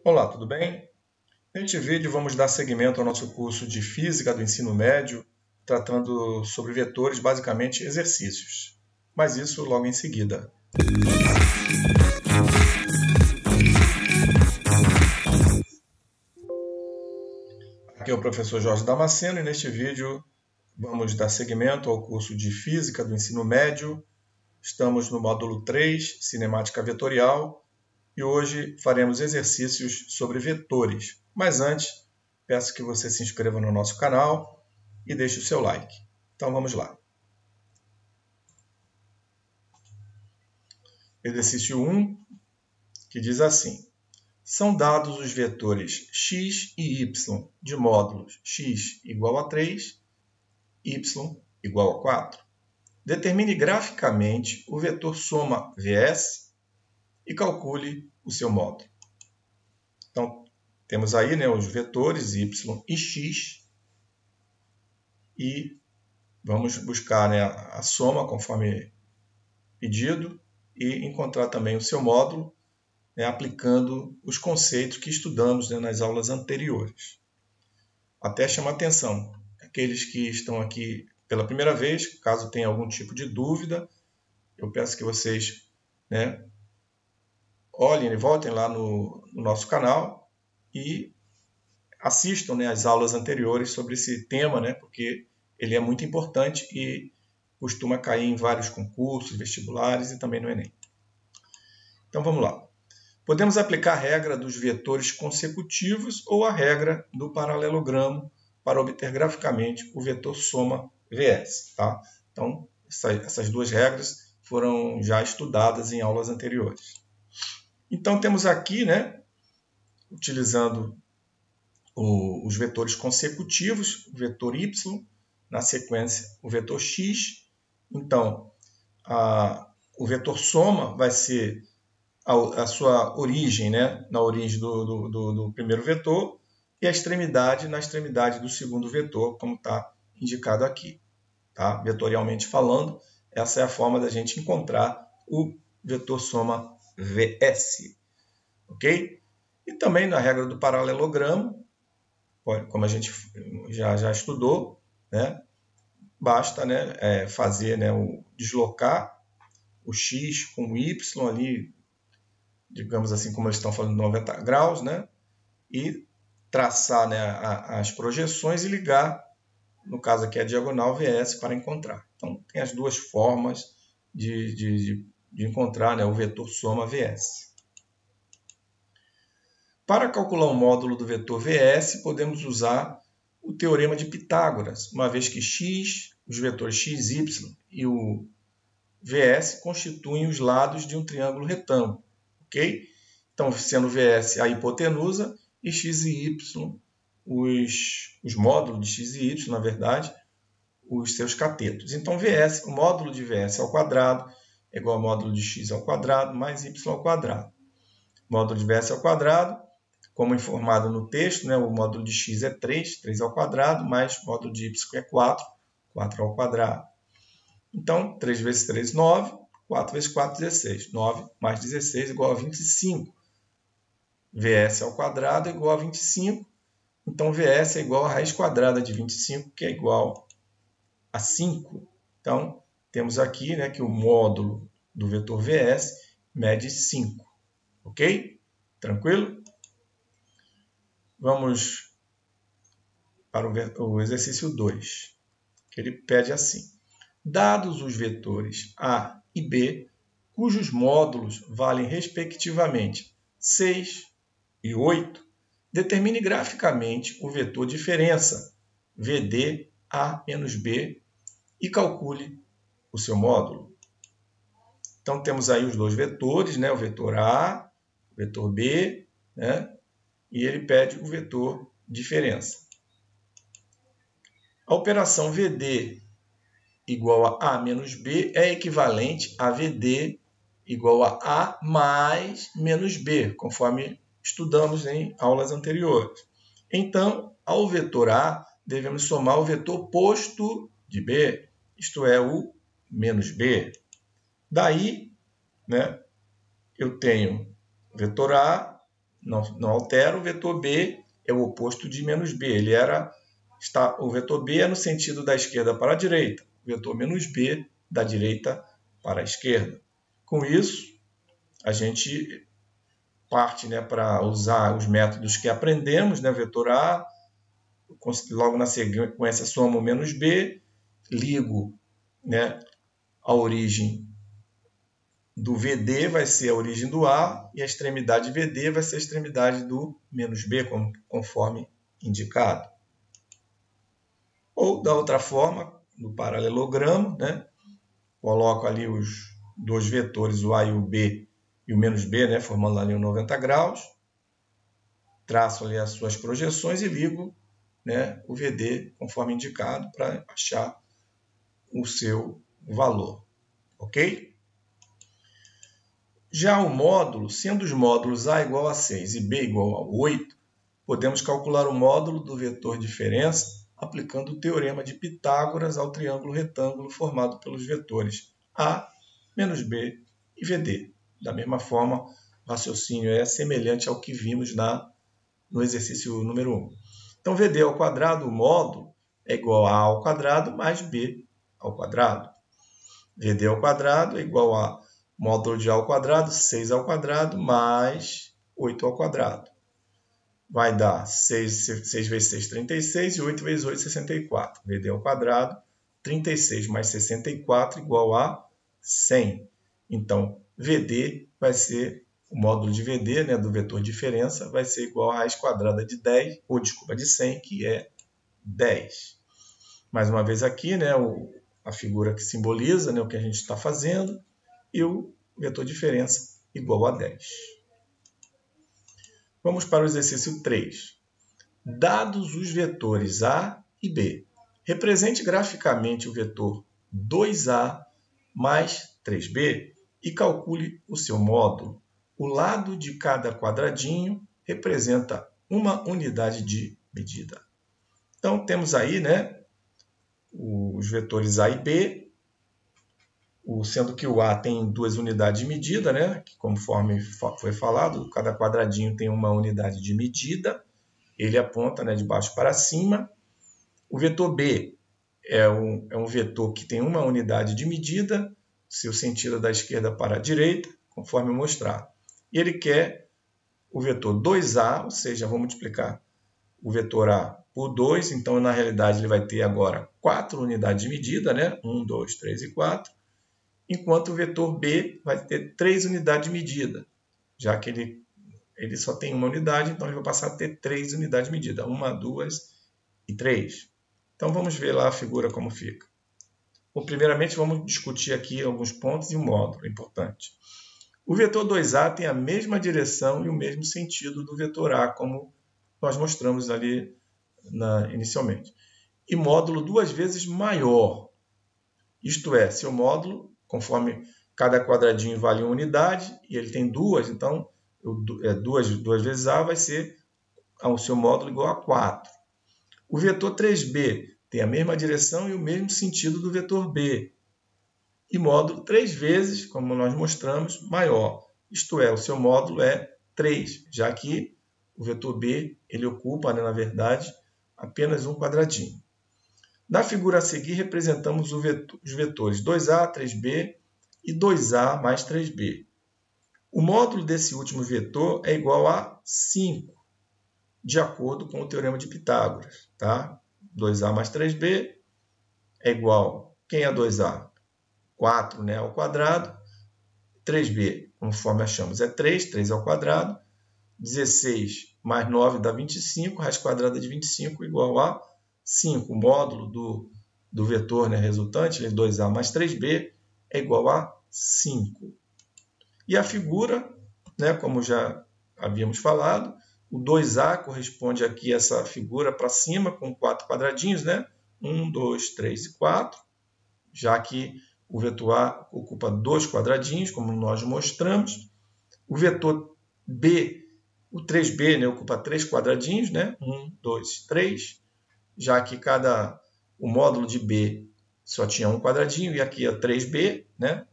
Olá, tudo bem? Neste vídeo vamos dar seguimento ao nosso curso de Física do Ensino Médio, tratando sobre vetores, basicamente exercícios. Mas isso logo em seguida. Aqui é o professor Jorge Damasceno e neste vídeo vamos dar seguimento ao curso de Física do Ensino Médio. Estamos no módulo 3, Cinemática Vetorial, e hoje faremos exercícios sobre vetores. Mas antes, peço que você se inscreva no nosso canal e deixe o seu like. Então vamos lá. Exercício 1, que diz assim: são dados os vetores x e y de módulos x igual a 3, y igual a 4. Determine graficamente o vetor soma vs e calcule o seu módulo. Então, temos aí os vetores y e x e vamos buscar a soma conforme pedido e encontrar também o seu módulo, aplicando os conceitos que estudamos nas aulas anteriores. Até chama atenção, aqueles que estão aqui pela primeira vez, caso tenha algum tipo de dúvida, eu peço que vocês olhem e voltem lá no nosso canal e assistam as aulas anteriores sobre esse tema, porque ele é muito importante e costuma cair em vários concursos, vestibulares e também no Enem. Então vamos lá. Podemos aplicar a regra dos vetores consecutivos ou a regra do paralelogramo para obter graficamente o vetor soma vs. Tá? Então, essas duas regras foram já estudadas em aulas anteriores. Então, temos aqui, utilizando os vetores consecutivos, o vetor y, na sequência o vetor x. Então, o vetor soma vai ser a sua origem, na origem do primeiro vetor, e a extremidade na extremidade do segundo vetor, como está indicado aqui. Tá? Vetorialmente falando, essa é a forma da gente encontrar o vetor soma vs. Ok? E também na regra do paralelogramo, como a gente já estudou, basta fazer deslocar o x com o y ali, digamos assim, como eles estão falando, 90 graus, e traçar as projeções e ligar, no caso aqui a diagonal vs, para encontrar. Então, tem as duas formas de encontrar o vetor soma vs. Para calcular o módulo do vetor vs, podemos usar o teorema de Pitágoras, uma vez que x, os vetores x, y e o vs constituem os lados de um triângulo retângulo. Okay? Então, sendo vs a hipotenusa e x e y, os módulos de x e y, na verdade, os seus catetos. Então, o módulo de vs ao quadrado é igual ao módulo de x ao quadrado mais y ao quadrado. O módulo de vs ao quadrado, como informado no texto, o módulo de x é 3 ao quadrado, mais o módulo de y é 4 ao quadrado. Então, 3 vezes 3, 9. 4 vezes 4, 16. 9 mais 16 igual a 25. Vs ao quadrado é igual a 25. Então, Vs é igual a raiz quadrada de 25, que é igual a 5. Então, temos aqui que o módulo do vetor Vs mede 5. Ok? Tranquilo? Vamos para o exercício 2, que ele pede assim. Dados os vetores A e B, cujos módulos valem respectivamente 6 e 8, determine graficamente o vetor diferença VD A menos B e calcule o seu módulo. Então, temos aí os dois vetores, o vetor A, o vetor B, e ele pede o vetor diferença. A operação VD igual a A menos B é equivalente a VD igual a A mais menos B, conforme estudamos em aulas anteriores. Então, ao vetor A, devemos somar o vetor oposto de B, isto é, o menos B. Daí, eu tenho vetor A não altera. O vetor B é o oposto de menos B. O vetor B é no sentido da esquerda para a direita. O vetor menos B da direita para a esquerda. Com isso, a gente parte, né, para usar os métodos que aprendemos, né, vetor A, logo na sequência somo menos B, ligo, né, a origem do VD vai ser a origem do A e a extremidade VD vai ser a extremidade do menos B, conforme indicado. Ou, da outra forma, no paralelogramo, né, coloco ali os dois vetores, o A e o B, e o menos B, né, formando ali um 90 graus, traço ali as suas projeções e ligo, né, o VD conforme indicado para achar o seu valor. Ok? Já o módulo, sendo os módulos A igual a 6 e B igual a 8, podemos calcular o módulo do vetor diferença aplicando o teorema de Pitágoras ao triângulo retângulo formado pelos vetores A, menos B e VD. Da mesma forma, o raciocínio é semelhante ao que vimos no exercício número 1. Então, VD ao quadrado, o módulo, é igual a ao quadrado mais B ao quadrado. VD ao quadrado é igual a módulo de A ao quadrado, 6 ao quadrado, mais 8 ao quadrado. Vai dar 6 vezes 6, 36, e 8 vezes 8, 64. VD ao quadrado, 36 mais 64 igual a 100. Então, VD vai ser, o módulo de VD, né, do vetor diferença, vai ser igual a raiz quadrada de 10, ou desculpa, de 100, que é 10. Mais uma vez aqui, né, a figura que simboliza, né, o que a gente está fazendo, e o vetor diferença igual a 10. Vamos para o exercício 3. Dados os vetores A e B, represente graficamente o vetor 2A mais 3B e calcule o seu módulo. O lado de cada quadradinho representa uma unidade de medida. Então, temos aí, né, os vetores A e B, sendo que o A tem 2 unidades de medida, né, que conforme foi falado, cada quadradinho tem uma unidade de medida, ele aponta, né, de baixo para cima. O vetor B é um vetor que tem uma unidade de medida, seu sentido da esquerda para a direita, conforme mostrar. E ele quer o vetor 2A, ou seja, vou multiplicar o vetor A por 2, então na realidade ele vai ter agora 4 unidades de medida, né? 1, 2, 3 e 4, enquanto o vetor B vai ter 3 unidades de medida, já que ele só tem uma unidade, então ele vai passar a ter 3 unidades de medida, 1, 2 e 3. Então vamos ver lá a figura como fica. Bom, primeiramente vamos discutir aqui alguns pontos e um módulo importante. O vetor 2A tem a mesma direção e o mesmo sentido do vetor A, como nós mostramos ali inicialmente. E módulo 2 vezes maior. Isto é, seu módulo, conforme cada quadradinho vale uma unidade, e ele tem 2, então 2 vezes A vai ser o seu módulo igual a 4. O vetor 3B tem a mesma direção e o mesmo sentido do vetor B. E módulo 3 vezes, como nós mostramos, maior. Isto é, o seu módulo é 3, já que o vetor B ele ocupa, né, na verdade, apenas um quadradinho. Na figura a seguir, representamos os vetores 2A, 3B e 2A mais 3B. O módulo desse último vetor é igual a 5, de acordo com o teorema de Pitágoras. Tá? 2A mais 3B é igual, quem é 2A? 4, né, ao quadrado. 3B, conforme achamos, é 3 ao quadrado. 16 mais 9 dá 25, raiz quadrada de 25 igual a 5. O módulo do vetor, né, resultante, 2A mais 3B, é igual a 5. E a figura, né, como já havíamos falado, o 2A corresponde aqui a essa figura para cima, com 4 quadradinhos, né? 1, 2, 3 e 4, já que o vetor A ocupa 2 quadradinhos, como nós mostramos. O vetor B, o 3B, né, ocupa 3 quadradinhos, né? 1, 2, 3, já que o módulo de B só tinha um quadradinho, e aqui é 3B, né?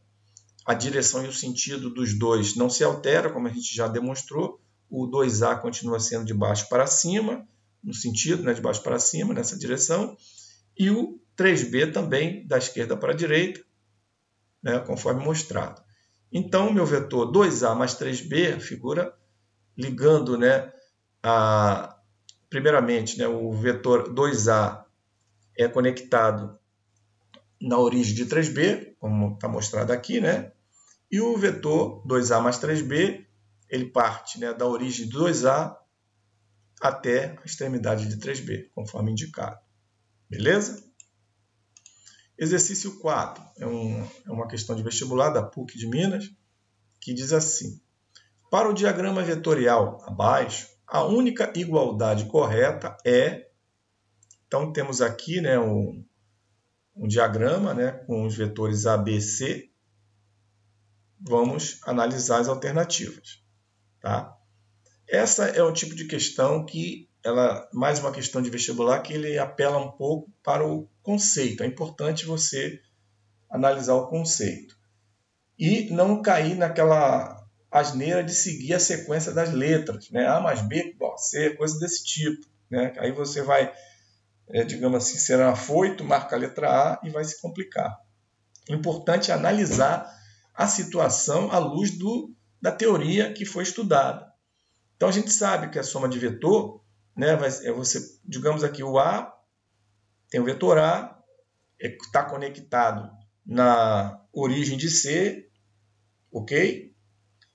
A direção e o sentido dos dois não se altera, como a gente já demonstrou. o 2A continua sendo de baixo para cima, no sentido, né, de baixo para cima, nessa direção, e o 3B também da esquerda para a direita, né, conforme mostrado. Então, o meu vetor 2A mais 3B, a figura ligando, né, primeiramente, né, o vetor 2A é conectado na origem de 3B, como está mostrado aqui, né? E o vetor 2A mais 3B, ele parte, né, da origem de 2A até a extremidade de 3B, conforme indicado. Beleza? Exercício 4 é uma questão de vestibular da PUC de Minas, que diz assim: para o diagrama vetorial abaixo, a única igualdade correta é... Então, temos aqui, né, um diagrama, né, com os vetores A, B, C. Vamos analisar as alternativas. Tá? Essa é o tipo de questão que, mais uma questão de vestibular, que ele apela um pouco para o conceito. É importante você analisar o conceito. E não cair naquela asneira de seguir a sequência das letras, né? A mais B, C, coisa desse tipo, né? Aí você vai, digamos assim, ser afoito, marca a letra A e vai se complicar. O importante é analisar a situação à luz da teoria que foi estudada. Então, a gente sabe que a soma de vetor, né, digamos aqui, o A tem o vetor A, está conectado na origem de C, ok?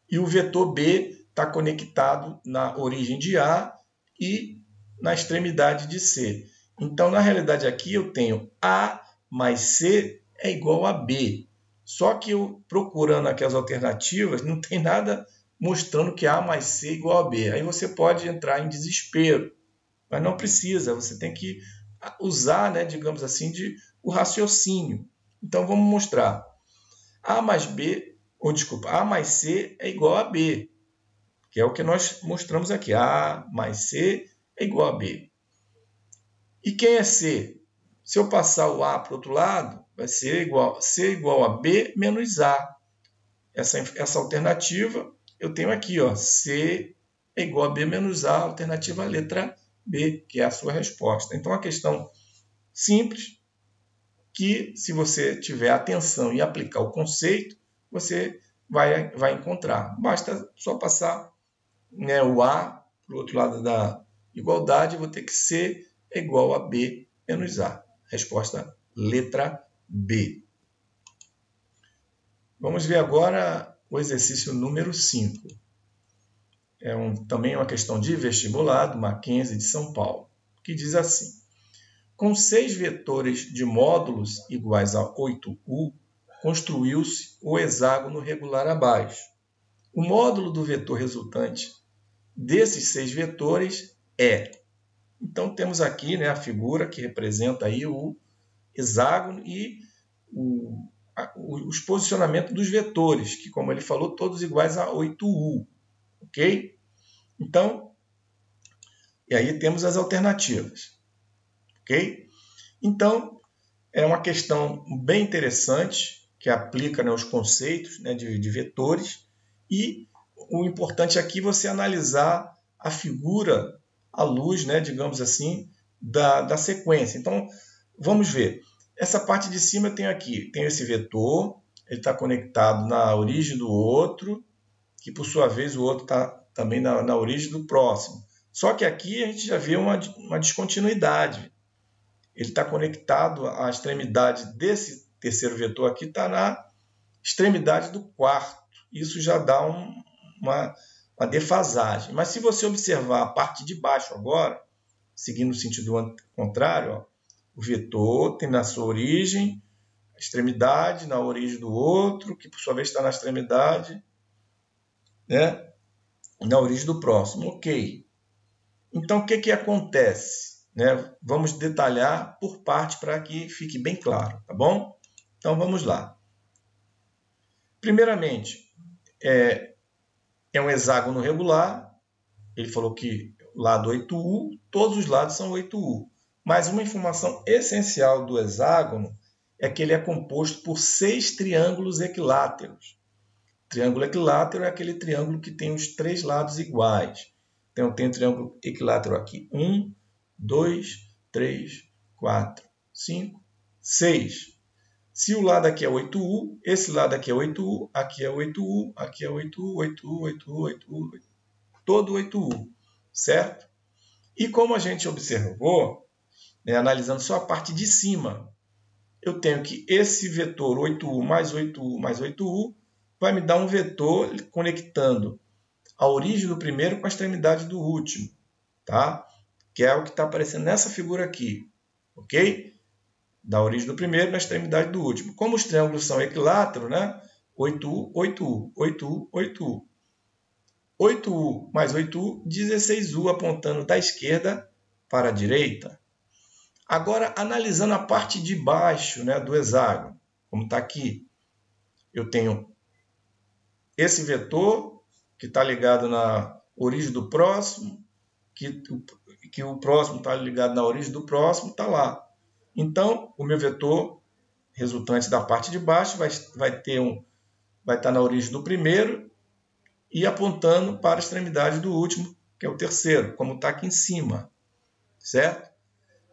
E o vetor B está conectado na origem de A e na extremidade de C. Então, na realidade, aqui eu tenho A mais C é igual a B. Só que eu, procurando aqui as alternativas, não tem nada mostrando que A mais C é igual a B. Aí você pode entrar em desespero, mas não precisa. Você tem que usar, né, digamos assim, o raciocínio. Então, vamos mostrar. A mais C é igual a B, que é o que nós mostramos aqui. A mais C é igual a B. E quem é C? Se eu passar o A para o outro lado, vai ser C igual a B menos A. Essa alternativa eu tenho aqui, ó, C é igual a B menos A, alternativa à letra B, que é a sua resposta. Então, é uma questão simples, que se você tiver atenção e aplicar o conceito, você vai encontrar. Basta só passar, né, o A para o outro lado da igualdade, eu vou ter que C é igual a B menos A. Resposta letra B. Vamos ver agora o exercício número 5. Também uma questão de vestibular, do Mackenzie de São Paulo, que diz assim: com 6 vetores de módulos iguais a 8U, construiu-se o hexágono regular abaixo. O módulo do vetor resultante desses 6 vetores é... Então, temos aqui, né, a figura que representa aí o hexágono e os posicionamentos dos vetores, que, como ele falou, todos iguais a 8U. Ok? Então, e aí temos as alternativas. Ok? Então, é uma questão bem interessante, que aplica, né, os conceitos, né, de vetores, e o importante aqui é você analisar a figura à luz, né, digamos assim, da sequência. Então, vamos ver. Essa parte de cima eu tenho esse vetor, ele está conectado na origem do outro, que por sua vez o outro está também na origem do próximo. Só que aqui a gente já vê uma descontinuidade. Ele está conectado, à extremidade desse terceiro vetor aqui está na extremidade do quarto. Isso já dá uma defasagem. Mas se você observar a parte de baixo agora, seguindo o sentido contrário, ó, o vetor tem na sua origem a extremidade, na origem do outro, que por sua vez está na extremidade, né, na origem do próximo. Ok. Então, o que acontece? Né? Vamos detalhar por parte para que fique bem claro, tá bom? Então, vamos lá. Primeiramente, é um hexágono regular. Ele falou que o lado 8U, todos os lados são 8U. Mas uma informação essencial do hexágono é que ele é composto por 6 triângulos equiláteros. Triângulo equilátero é aquele triângulo que tem os três lados iguais. Então, eu tenho triângulo equilátero aqui. 1, 2, 3, 4, 5, 6. Se o lado aqui é 8U, esse lado aqui é 8U, aqui é 8U, aqui é 8U, 8U, 8U, 8U, todo 8U, certo? E como a gente observou, analisando só a parte de cima, eu tenho que esse vetor 8U mais 8U mais 8U vai me dar um vetor conectando a origem do primeiro com a extremidade do último, tá? Que é o que está aparecendo nessa figura aqui, ok? Da origem do primeiro na extremidade do último. Como os triângulos são equiláteros, né? 8U, 8U, 8U, 8U. 8U mais 8U, 16U, apontando da esquerda para a direita. Agora, analisando a parte de baixo, né, do hexágono, como está aqui, eu tenho esse vetor que está ligado na origem do próximo, que o próximo está ligado na origem do próximo, está lá. Então, o meu vetor resultante da parte de baixo vai estar na origem do primeiro e apontando para a extremidade do último, que é o terceiro, como está aqui em cima, certo?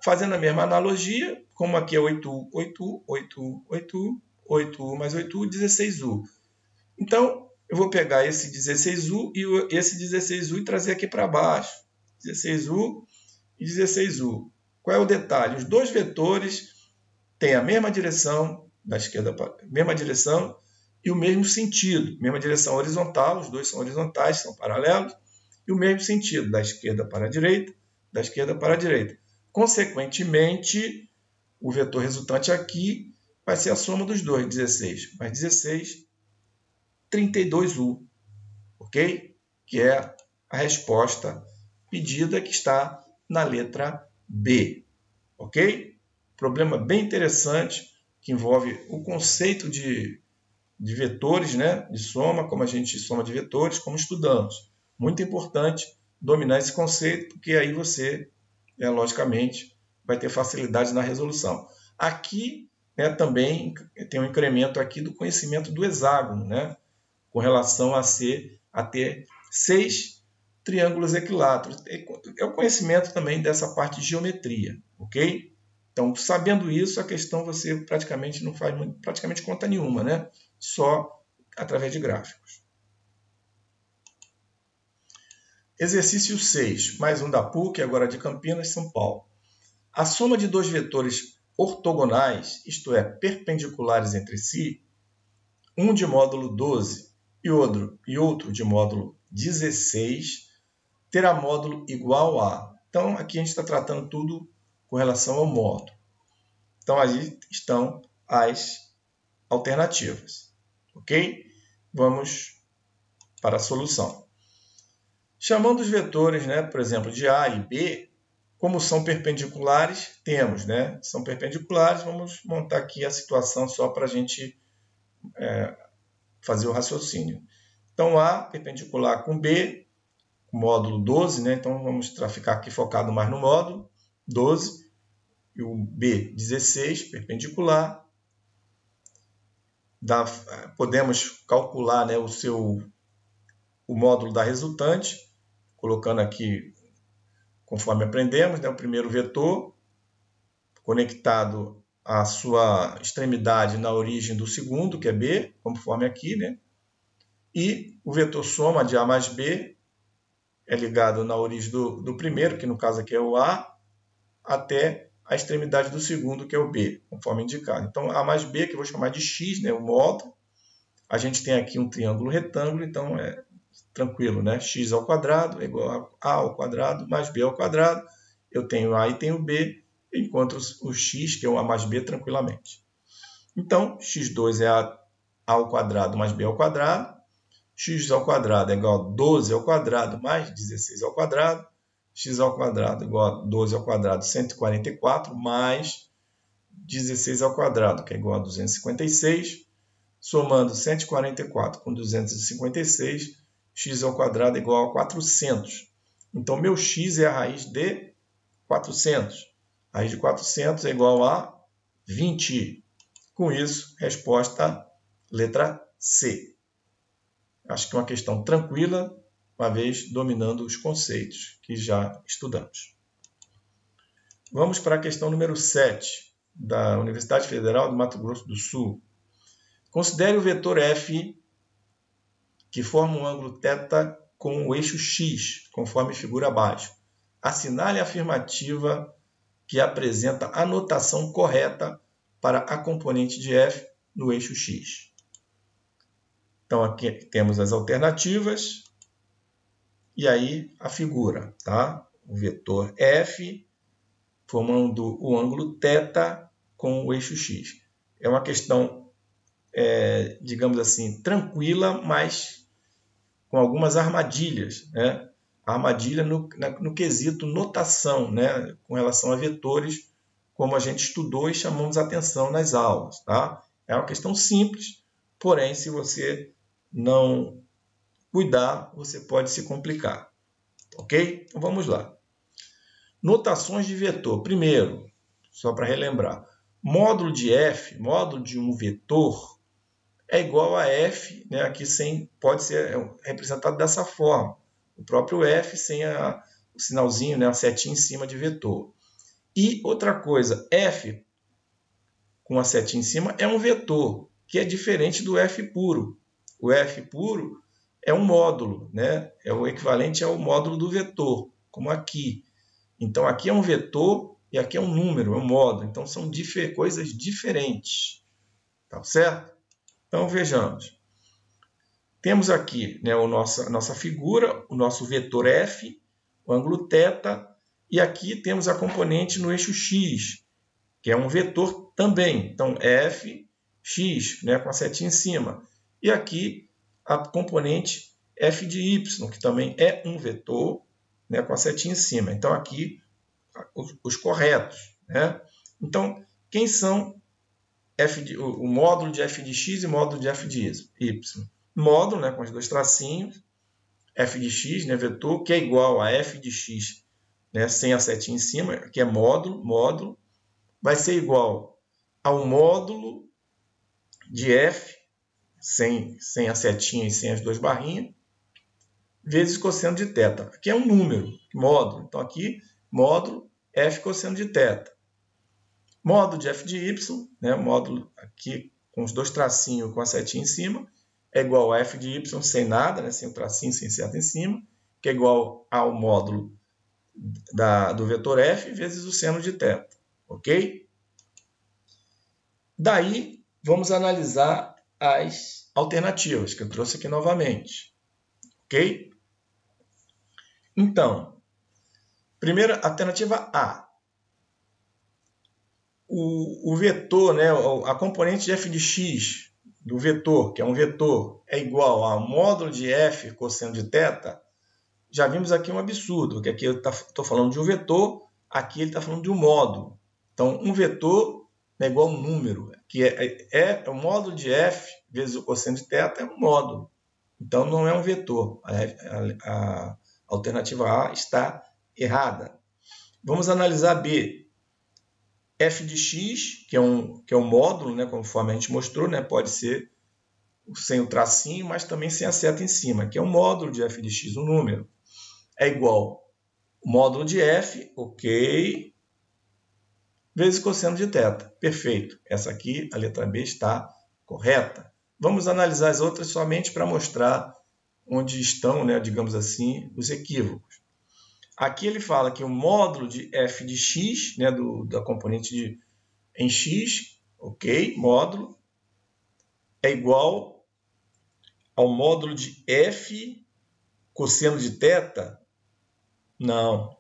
Fazendo a mesma analogia, como aqui é 8U, 8U, 8U, 8U, 8U mais 8U, 16U. Então, eu vou pegar esse 16U e esse 16U e trazer aqui para baixo. 16U e 16U. Qual é o detalhe? Os dois vetores têm a mesma direção, da esquerda para mesma direção e o mesmo sentido. Mesma direção horizontal, os dois são horizontais, são paralelos, e o mesmo sentido, da esquerda para a direita, da esquerda para a direita. Consequentemente, o vetor resultante aqui vai ser a soma dos dois, 16 mais 16, 32U, ok? Que é a resposta pedida que está na letra B, ok? Problema bem interessante que envolve o conceito de vetores, né? De soma, como a gente soma de vetores, como estudamos. Muito importante dominar esse conceito, porque aí você, logicamente, vai ter facilidade na resolução. Aqui, né, também tem um incremento aqui do conhecimento do hexágono, né? Com relação a ter 6 triângulos equiláteros. É o conhecimento também dessa parte de geometria, ok? Então, sabendo isso, a questão você praticamente não faz praticamente conta nenhuma, né? Só através de gráficos. Exercício 6, mais um da PUC, agora de Campinas, São Paulo. A soma de dois vetores ortogonais, isto é, perpendiculares entre si, um de módulo 12 e outro de módulo 16, terá módulo igual a... Então, aqui a gente está tratando tudo com relação ao módulo. Então, aí estão as alternativas, ok? Vamos para a solução. Chamando os vetores, né, por exemplo, de A e B, como são perpendiculares, temos, né? São perpendiculares, vamos montar aqui a situação só para a gente fazer o raciocínio. Então, A perpendicular com B, módulo 12, né? Então vamos ficar aqui focado mais no módulo 12, e o B 16, perpendicular. Podemos calcular, né, o módulo da resultante, colocando aqui, conforme aprendemos, né, o primeiro vetor conectado à sua extremidade na origem do segundo, que é B, conforme aqui, né? E o vetor soma de A mais B é ligado na origem do primeiro, que no caso aqui é o A, até a extremidade do segundo, que é o B, conforme indicado. Então, A mais B, que eu vou chamar de X, né, o módulo. A gente tem aqui um triângulo retângulo, então é tranquilo, né? X ao quadrado é igual a ao quadrado mais B ao quadrado. Eu tenho A e tenho B, eu encontro o X, que é o A mais B, tranquilamente. Então, X2 é A ao quadrado mais B ao quadrado. X ao quadrado é igual a 12 ao quadrado mais 16 ao quadrado. X ao quadrado é igual a 12 ao quadrado, 144, mais 16 ao quadrado, que é igual a 256. Somando 144 com 256, x ao quadrado é igual a 400. Então, meu x é a raiz de 400. A raiz de 400 é igual a 20. Com isso, resposta letra C. Acho que é uma questão tranquila, uma vez dominando os conceitos que já estudamos. Vamos para a questão número 7, da Universidade Federal do Mato Grosso do Sul. Considere o vetor f que forma um ângulo θ com o eixo x, conforme figura abaixo. Assinale a afirmativa que apresenta a notação correta para a componente de f no eixo x. Então, aqui temos as alternativas e aí a figura, tá? O vetor f formando o ângulo θ com o eixo x. É uma questão, digamos assim, tranquila, mas com algumas armadilhas, né? Armadilha no quesito notação, né? Com relação a vetores, como a gente estudou e chamamos a atenção nas aulas, tá? É uma questão simples, porém, se você não cuidar, você pode se complicar, ok? Então, vamos lá. Notações de vetor. Primeiro, só para relembrar, módulo de f, módulo de um vetor, é igual a f, né? Aqui pode ser representado dessa forma. O próprio f sem o sinalzinho, né? A setinha em cima de vetor. E outra coisa, f com a setinha em cima é um vetor, que é diferente do f puro. O f puro é um módulo, né? É o equivalente ao módulo do vetor, como aqui. Então, aqui é um vetor e aqui é um número, é um módulo. Então, são coisas diferentes. Tá certo? Então, vejamos. Temos aqui, né, a nossa figura, o nosso vetor f, o ângulo θ, e aqui temos a componente no eixo x, que é um vetor também. Então, f, x, né, com a setinha em cima. E aqui a componente f de y, que também é um vetor, né, com a setinha em cima. Então, aqui, os corretos. Né? Então, quem são o módulo de f de x e módulo de f de y? Módulo, né, com os dois tracinhos, f de x, né, vetor, que é igual a f de x, né, sem a setinha em cima, que é módulo, vai ser igual ao módulo de f, sem a setinha e sem as duas barrinhas, vezes cosseno de θ. Aqui é um número, módulo. Então, aqui, módulo f cosseno de θ. Módulo de f de y, né, módulo aqui com os dois tracinhos com a setinha em cima, é igual a f de y sem nada, né, sem o tracinho, sem seta em cima, que é igual ao módulo do vetor f vezes o seno de θ. Ok? Daí, vamos analisar as alternativas, que eu trouxe aqui novamente. Ok? Então, primeira alternativa A. O vetor, né, a componente de f de x do vetor, que é um vetor, é igual a módulo de f cosseno de θ. Já vimos aqui um absurdo, que aqui eu estou falando de um vetor, aqui ele está falando de um módulo. Então, um vetor é igual a um número, que o módulo de f vezes o cosseno de θ é um módulo. Então, não é um vetor. A alternativa A está errada. Vamos analisar B. F de x, que é um módulo, né, conforme a gente mostrou, né, pode ser sem o tracinho, mas também sem a seta em cima, que é um módulo de f de x, um número. É igual ao módulo de f, ok, vezes cosseno de θ. Perfeito. Essa aqui, a letra B, está correta. Vamos analisar as outras somente para mostrar onde estão, né, digamos assim, os equívocos. Aqui ele fala que o módulo de f de x, né, da componente em x, ok, módulo, é igual ao módulo de f cosseno de θ? Não.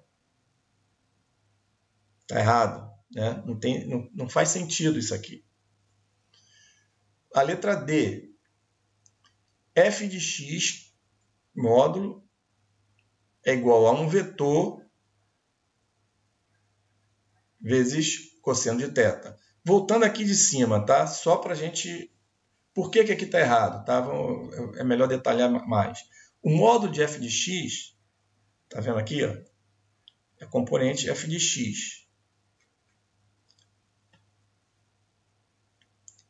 Está errado. Né? Não faz sentido isso aqui. A letra D. F de x, módulo, é igual a um vetor vezes cosseno de θ. Voltando aqui de cima, tá? Só para a gente... Por que aqui está errado? Tá? É melhor detalhar mais. O módulo de f de x, tá vendo aqui? Ó? É a componente f de x.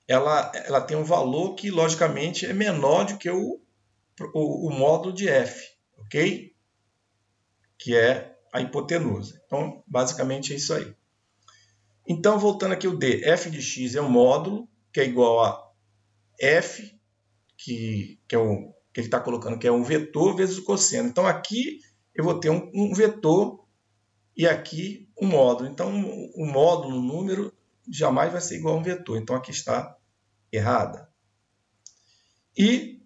Ela tem um valor que, logicamente, é menor do que o o módulo de f, ok? Que é a hipotenusa. Então, basicamente é isso aí. Então, voltando aqui o D, f de x é um módulo, que é igual a f, que ele está colocando que é um vetor, vezes o cosseno. Então, aqui eu vou ter um vetor e aqui um módulo. Então, o módulo, o número, jamais vai ser igual a um vetor. Então, aqui está errada. E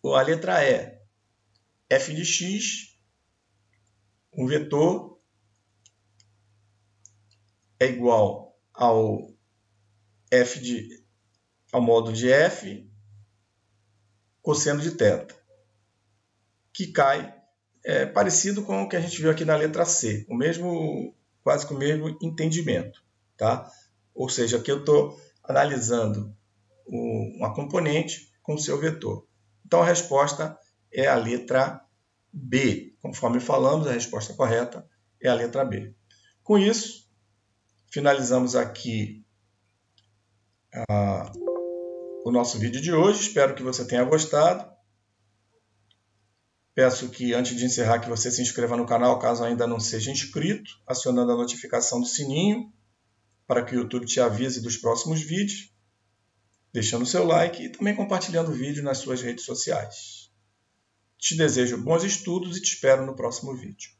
a letra E, f de x, um vetor, é igual ao módulo de f, cosseno de θ, que cai parecido com o que a gente viu aqui na letra C, quase que o mesmo entendimento. Tá? Ou seja, aqui eu estou analisando uma componente com o seu vetor. Então, a resposta é a letra B. Conforme falamos, a resposta correta é a letra B. Com isso, finalizamos aqui o nosso vídeo de hoje. Espero que você tenha gostado. Peço que, antes de encerrar, que você se inscreva no canal, caso ainda não seja inscrito, acionando a notificação do sininho, para que o YouTube te avise dos próximos vídeos, deixando o seu like e também compartilhando o vídeo nas suas redes sociais. Te desejo bons estudos e te espero no próximo vídeo.